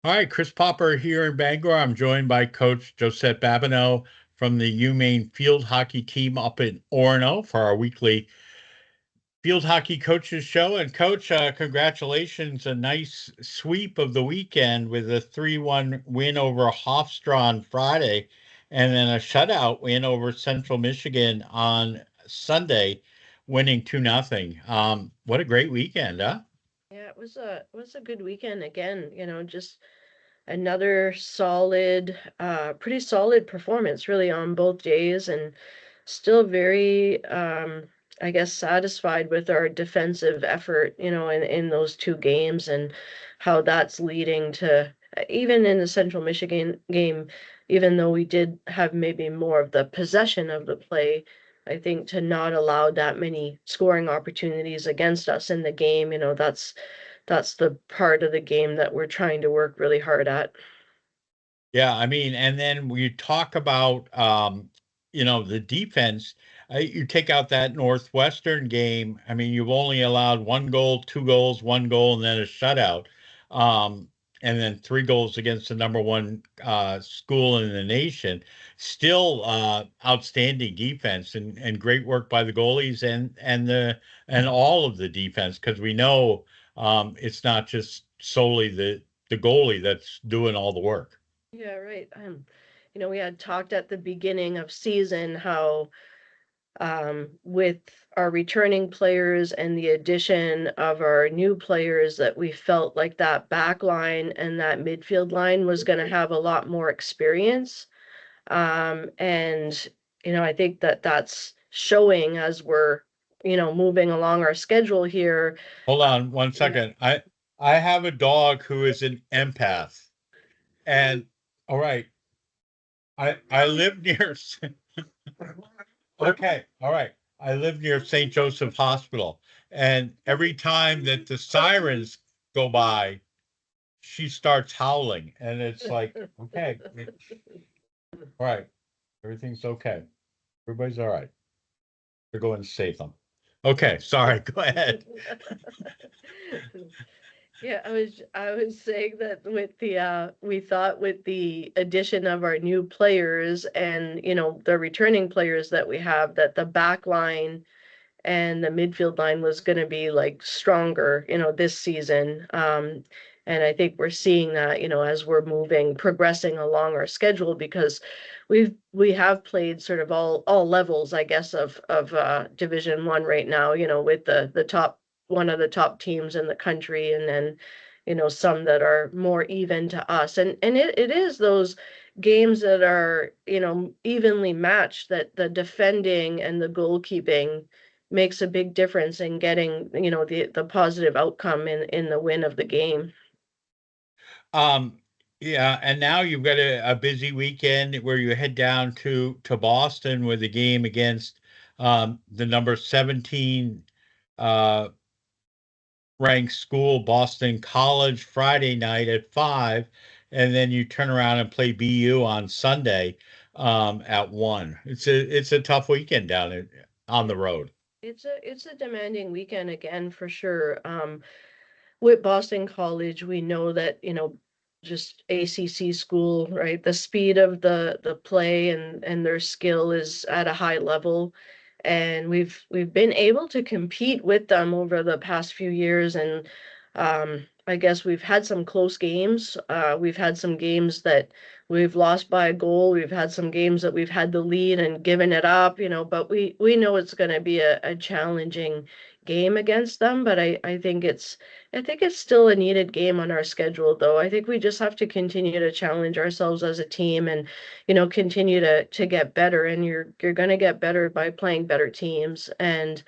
All right, Chris Popper here in Bangor. I'm joined by Coach Josette Babineau from the UMaine field hockey team up in Orono for our weekly field hockey coaches show. And Coach, congratulations! A nice sweep of the weekend with a 3-1 win over Hofstra on Friday, and then a shutout win over Central Michigan on Sunday, winning 2-0. What a great weekend, huh? Yeah, it was a good weekend again, just another solid, pretty solid performance really on both days and still very I guess satisfied with our defensive effort, in those two games and how that's leading to even in the Central Michigan game, even though we did have maybe more of the possession of the play, I think to not allow that many scoring opportunities against us in the game, that's the part of the game that we're trying to work really hard at. Yeah, I mean, and then we talk about the defense. You take out that Northwestern game. I mean, you've only allowed one goal, two goals, one goal, and then a shutout, um, and then three goals against the number one school in the nation. Still, outstanding defense and great work by the goalies and all of the defense because we know it's not just solely the goalie that's doing all the work. Yeah, right. We had talked at the beginning of season how with our returning players and the addition of our new players that we felt like that back line and that midfield line was going to have a lot more experience. And I think that that's showing as we're, moving along our schedule here. Hold on one Yeah. second. I have a dog who is an empath. And all right, I live near okay, all right. I live near St. Joseph Hospital. And every time that the sirens go by, she starts howling. And it's like, okay, all right, everything's okay. Everybody's all right. They're going to save them. Okay, sorry, go ahead. Yeah, I was saying that with the we thought with the addition of our new players and the returning players that we have that the back line and the midfield line was going to be like stronger, this season. And I think we're seeing that, as we're progressing along our schedule because we have played sort of all levels, I guess, of Division One right now, with the top one of the top teams in the country and then some that are more even to us and it is those games that are evenly matched that the defending and the goalkeeping makes a big difference in getting, the positive outcome in the win of the game. Um, yeah, and now you've got a busy weekend where you head down to Boston with a game against the number 17 uh, ranked school, Boston College, Friday night at 5, and then you turn around and play BU on Sunday at 1. It's a tough weekend on the It, road. it's a demanding weekend again for sure. With Boston College, we know that, just ACC school, right? The speed of the play and their skill is at a high level, and we've been able to compete with them over the past few years. And I guess we've had some close games. We've had some games that we've lost by a goal. We've had some games that we've had the lead and given it up, but we know it's going to be a challenging game against them. But I think it's still a needed game on our schedule, though. I think we just have to continue to challenge ourselves as a team and, continue to get better. And you're going to get better by playing better teams. And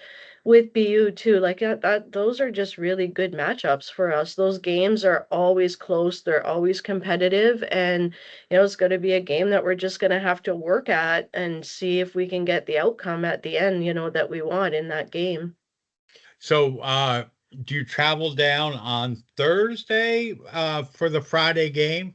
with BU too, like those are just really good matchups for us. Those games are always close, they're always competitive, and it's going to be a game that we're just going to have to work at and see if we can get the outcome at the end, that we want in that game. So, do you travel down on Thursday for the Friday game?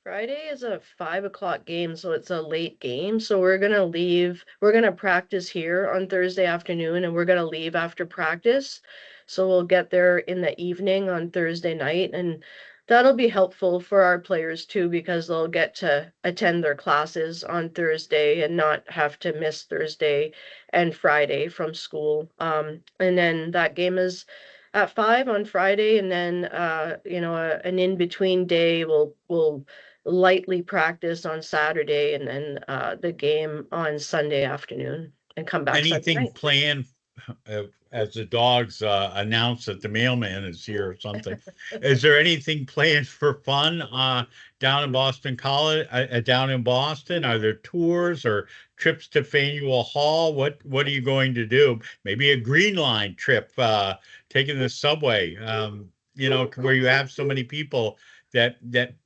Friday is a 5 o'clock game, so it's a late game. So we're gonna practice here on Thursday afternoon and we're gonna leave after practice. So we'll get there in the evening on Thursday night. And that'll be helpful for our players too, because they'll get to attend their classes on Thursday and not have to miss Thursday and Friday from school. And then that game is at 5 on Friday, and then an in-between day we'll lightly practice on Saturday, and then the game on Sunday afternoon, and come back Sunday Anything night. planned as the dogs announce that the mailman is here or something? Is there anything planned for fun down in Boston College? Down in Boston, are there tours or trips to Faneuil Hall? What are you going to do? Maybe a Green Line trip, taking the subway. Where you have so many people that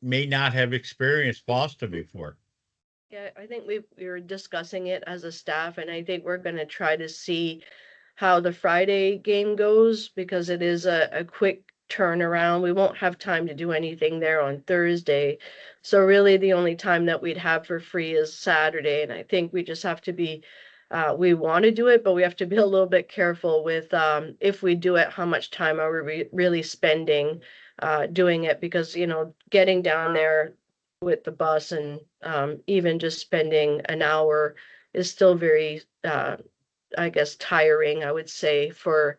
may not have experienced Boston before. Yeah, I think we were discussing it as a staff, and I think we're gonna try to see how the Friday game goes, because it is a quick turnaround. We won't have time to do anything there on Thursday. So really the only time that we'd have for free is Saturday. And I think we just have to be, we want to do it, but we have to be a little bit careful with, if we do it, how much time are we really spending doing it? Because, getting down there with the bus and even just spending an hour is still very I guess tiring, I would say, for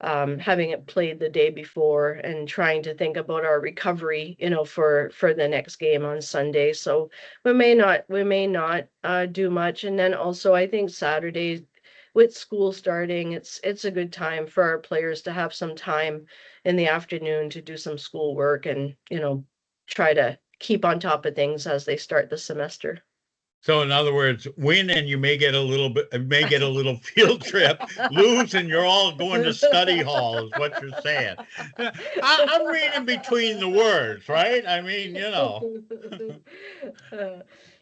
having it played the day before and trying to think about our recovery, for the next game on Sunday. So we may not do much. And then also I think Saturday with school starting, it's a good time for our players to have some time in the afternoon to do some school work and, try to keep on top of things as they start the semester. So in other words, win and you may get a little field trip. Lose and you're all going to study hall is what you're saying. I'm reading between the words, right? I mean, Uh,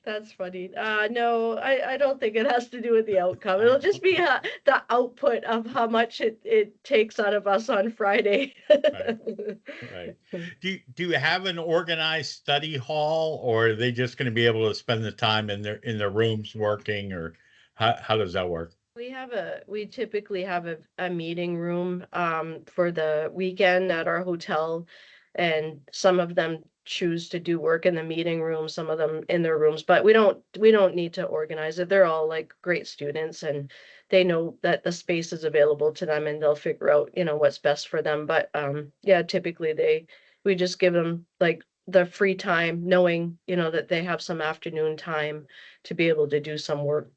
that's funny. No, I don't think it has to do with the outcome. It'll just be the output of how much it takes out of us on Friday. Right, right. Do you have an organized study hall, or are they just going to be able to spend the time in their rooms working, or how does that work? We typically have a meeting room for the weekend at our hotel, and some of them choose to do work in the meeting room, some of them in their rooms, but we don't need to organize it. They're all like great students, and they know that the space is available to them, and they'll figure out, what's best for them. But yeah, typically we just give them like the free time, knowing, that they have some afternoon time to be able to do some work.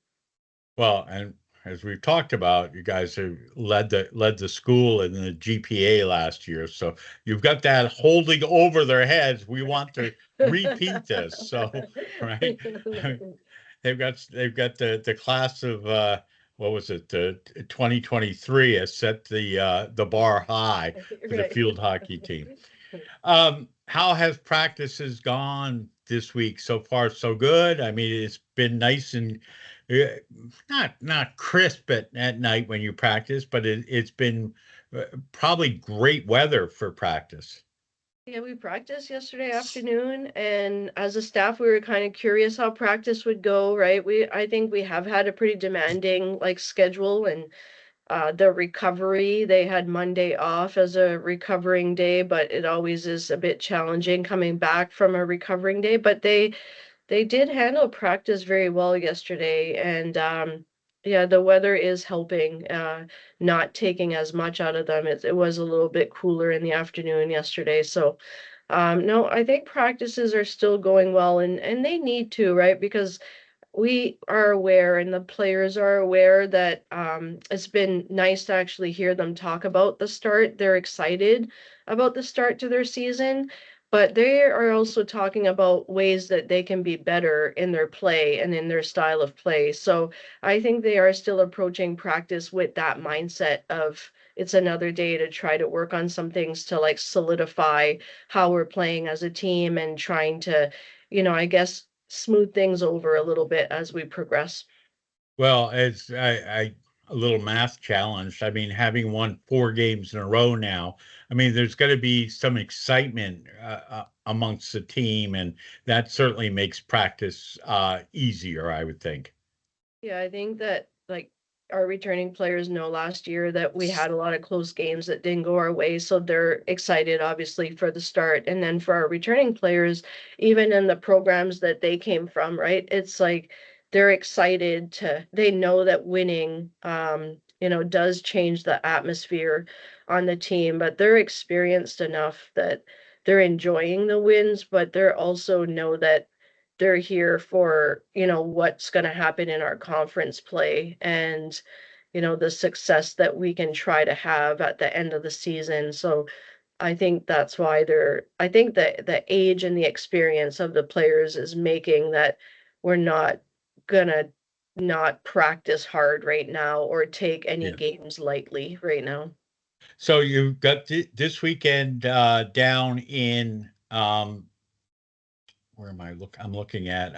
Well, and as we've talked about, you guys have led the school in the GPA last year, so you've got that holding over their heads. We want to repeat this, so right. They've got the class of what was it, the 2023 has set the bar high for the Right. field hockey team. How has practices gone this week? So far, so good. I mean, it's been nice and uh, not crisp at night when you practice, but it's been probably great weather for practice. Yeah, we practiced yesterday afternoon, and as a staff, we were kind of curious how practice would go, right? I think we have had a pretty demanding like schedule, and the recovery, they had Monday off as a recovering day, but it always is a bit challenging coming back from a recovering day. But they did handle practice very well yesterday, and yeah, the weather is helping, not taking as much out of them. It was a little bit cooler in the afternoon yesterday, so no, I think practices are still going well, and they need to, right? Because we are aware and the players are aware that it's been nice to actually hear them talk about the start. They're excited about the start to their season, but they are also talking about ways that they can be better in their play and in their style of play. So I think they are still approaching practice with that mindset of it's another day to try to work on some things to like solidify how we're playing as a team and trying to, I guess smooth things over a little bit as we progress. Well, it's a little math challenge. I mean, having won 4 games in a row now, I mean, there's got to be some excitement amongst the team, and that certainly makes practice easier, I would think. Yeah, I think that like our returning players know last year that we had a lot of close games that didn't go our way. So they're excited, obviously, for the start. And then for our returning players, even in the programs that they came from, right? It's like they're excited they know that winning, does change the atmosphere on the team, but they're experienced enough that they're enjoying the wins, but they're also know that they're here for, what's going to happen in our conference play and, the success that we can try to have at the end of the season. So I think that's why I think that the age and the experience of the players is making that we're not gonna not practice hard right now or take any Yeah. games lightly right now. So you've got this weekend down in where am I I'm looking at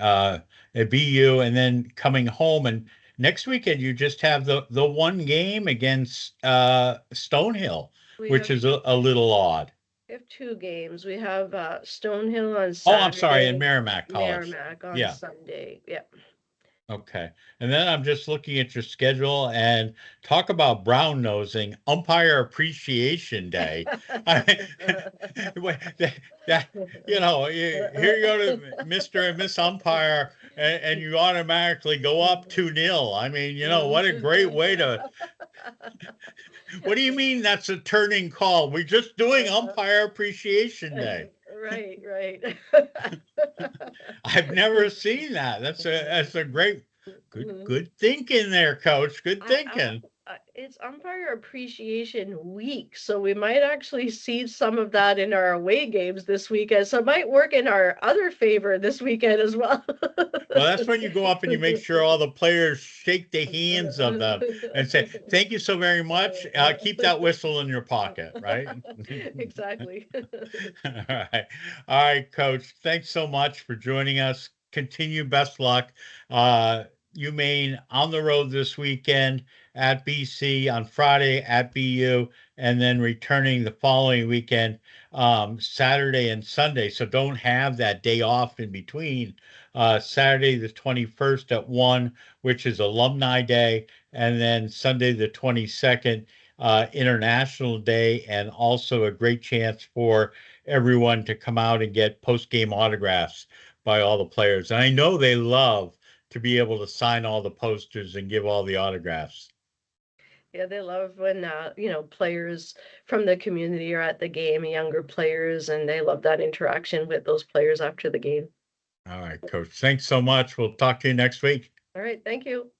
BU, and then coming home, and next weekend you just have the one game against Stonehill, We which have is a little odd. we have two games. We have Stonehill on Oh, I'm sorry, in Saturday, Merrimack College. Merrimack on Yeah. Sunday. Yep. Okay. And then I'm just looking at your schedule, and talk about brown nosing, umpire appreciation day. I, wait, that, here you go to Mr. and Miss Umpire, and you automatically go up 2-0. I mean, what a great way to, what do you mean that's a turning call? We're just doing umpire appreciation day. Right, right. I've never seen that. That's a great, good thinking there, coach. Good thinking. It's umpire appreciation week, so we might actually see some of that in our away games this weekend. So it might work in our other favor this weekend as well. Well, that's when you go up and you make sure all the players shake the hands of them and say, "Thank you so very much. Keep that whistle in your pocket," right? Exactly. All right. All right, coach. Thanks so much for joining us. Continue best luck. Uh, UMaine on the road this weekend at BC, on Friday at BU, and then returning the following weekend, Saturday and Sunday. So don't have that day off in between. Saturday the 21st at 1, which is Alumni Day, and then Sunday the 22nd, International Day, and also a great chance for everyone to come out and get post-game autographs by all the players. And I know they love to be able to sign all the posters and give all the autographs. Yeah, they love when players from the community are at the game, younger players, and they love that interaction with those players after the game. All right, coach. Thanks so much. We'll talk to you next week. All right, thank you.